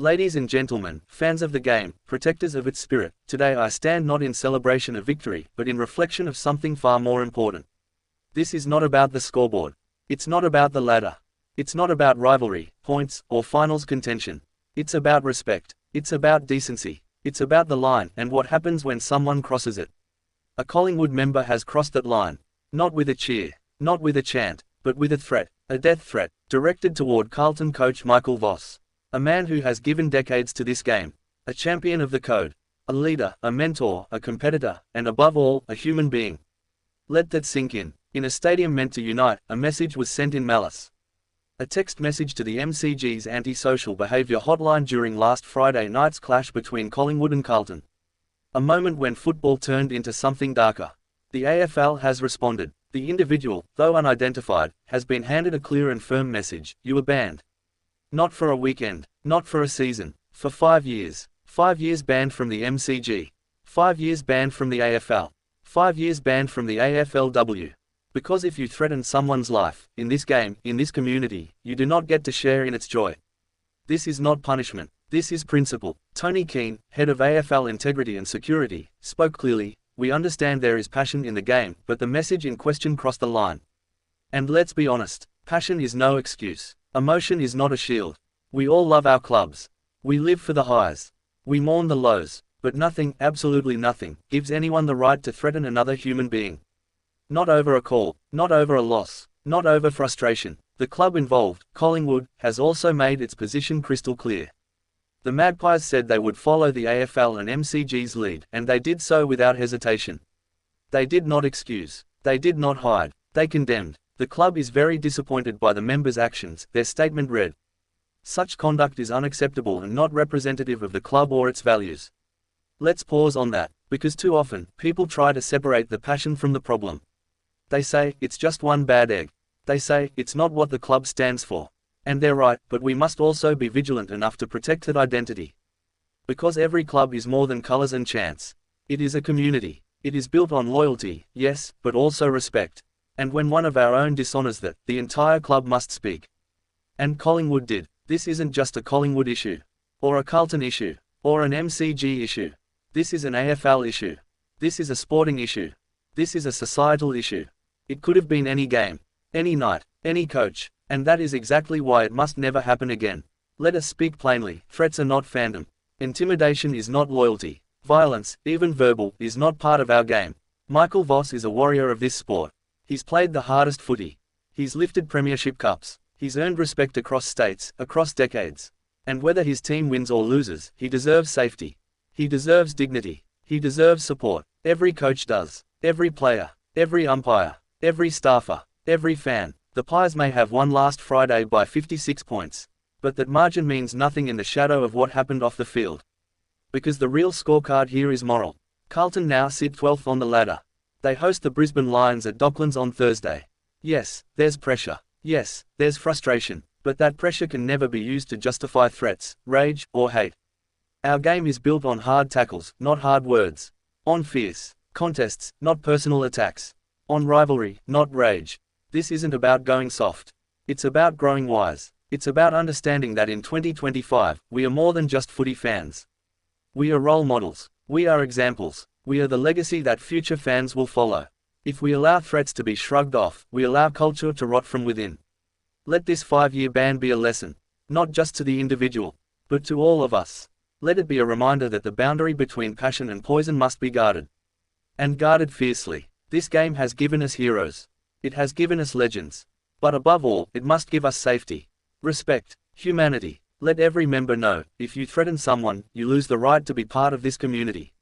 Ladies and gentlemen, fans of the game, protectors of its spirit, today I stand not in celebration of victory, but in reflection of something far more important. This is not about the scoreboard. It's not about the ladder. It's not about rivalry, points, or finals contention. It's about respect. It's about decency. It's about the line and what happens when someone crosses it. A Collingwood member has crossed that line. Not with a cheer, not with a chant, but with a threat, a death threat, directed toward Carlton coach Michael Voss. A man who has given decades to this game, a champion of the code, a leader, a mentor, a competitor, and above all, a human being. Let that sink in. In a stadium meant to unite, a message was sent in malice. A text message to the MCG's anti-social behaviour hotline during last Friday night's clash between Collingwood and Carlton. A moment when football turned into something darker. The AFL has responded. The individual, though unidentified, has been handed a clear and firm message: you are banned. Not for a weekend, not for a season, for 5 years. 5 years banned from the MCG. 5 years banned from the AFL. 5 years banned from the AFLW. Because if you threaten someone's life, in this game, in this community, you do not get to share in its joy. This is not punishment. This is principle. Tony Keane, head of AFL Integrity and Security, spoke clearly. We understand there is passion in the game, but the message in question crossed the line. And let's be honest, passion is no excuse. Emotion is not a shield. We all love our clubs. We live for the highs. We mourn the lows. But nothing, absolutely nothing, gives anyone the right to threaten another human being. Not over a call, not over a loss, not over frustration. The club involved, Collingwood, has also made its position crystal clear. The Magpies said they would follow the AFL and MCG's lead, and they did so without hesitation. They did not excuse. They did not hide. They condemned. The club is very disappointed by the members' actions, their statement read. Such conduct is unacceptable and not representative of the club or its values. Let's pause on that, because too often, people try to separate the passion from the problem. They say, it's just one bad egg. They say, it's not what the club stands for. And they're right, but we must also be vigilant enough to protect that identity. Because every club is more than colours and chants. It is a community. It is built on loyalty, yes, but also respect. And when one of our own dishonors that, the entire club must speak. And Collingwood did. This isn't just a Collingwood issue. Or a Carlton issue. Or an MCG issue. This is an AFL issue. This is a sporting issue. This is a societal issue. It could have been any game, any night, any coach, and that is exactly why it must never happen again. Let us speak plainly, threats are not fandom. Intimidation is not loyalty. Violence, even verbal, is not part of our game. Michael Voss is a warrior of this sport. He's played the hardest footy. He's lifted premiership cups. He's earned respect across states, across decades. And whether his team wins or loses, he deserves safety. He deserves dignity. He deserves support. Every coach does. Every player. Every umpire. Every staffer. Every fan. The Pies may have won last Friday by 56 points. But that margin means nothing in the shadow of what happened off the field. Because the real scorecard here is moral. Carlton now sit 12th on the ladder. They host the Brisbane Lions at Docklands on Thursday. Yes, there's pressure. Yes, there's frustration. But that pressure can never be used to justify threats, rage, or hate. Our game is built on hard tackles, not hard words. On fierce contests, not personal attacks. On rivalry, not rage. This isn't about going soft. It's about growing wise. It's about understanding that in 2025, we are more than just footy fans. We are role models. We are examples. We are the legacy that future fans will follow. If we allow threats to be shrugged off, we allow culture to rot from within. Let this 5-year ban be a lesson, not just to the individual, but to all of us. Let it be a reminder that the boundary between passion and poison must be guarded. And guarded fiercely. This game has given us heroes. It has given us legends. But above all, it must give us safety, respect, humanity. Let every member know, if you threaten someone, you lose the right to be part of this community.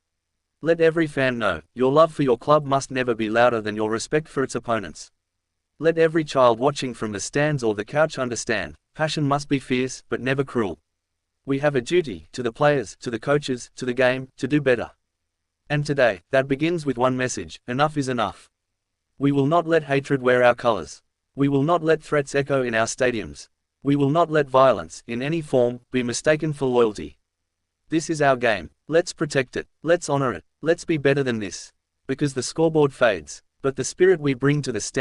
Let every fan know, your love for your club must never be louder than your respect for its opponents. Let every child watching from the stands or the couch understand, passion must be fierce, but never cruel. We have a duty, to the players, to the coaches, to the game, to do better. And today, that begins with one message: enough is enough. We will not let hatred wear our colors. We will not let threats echo in our stadiums. We will not let violence, in any form, be mistaken for loyalty. This is our game. Let's protect it. Let's honor it. Let's be better than this. Because the scoreboard fades, but the spirit we bring to the stand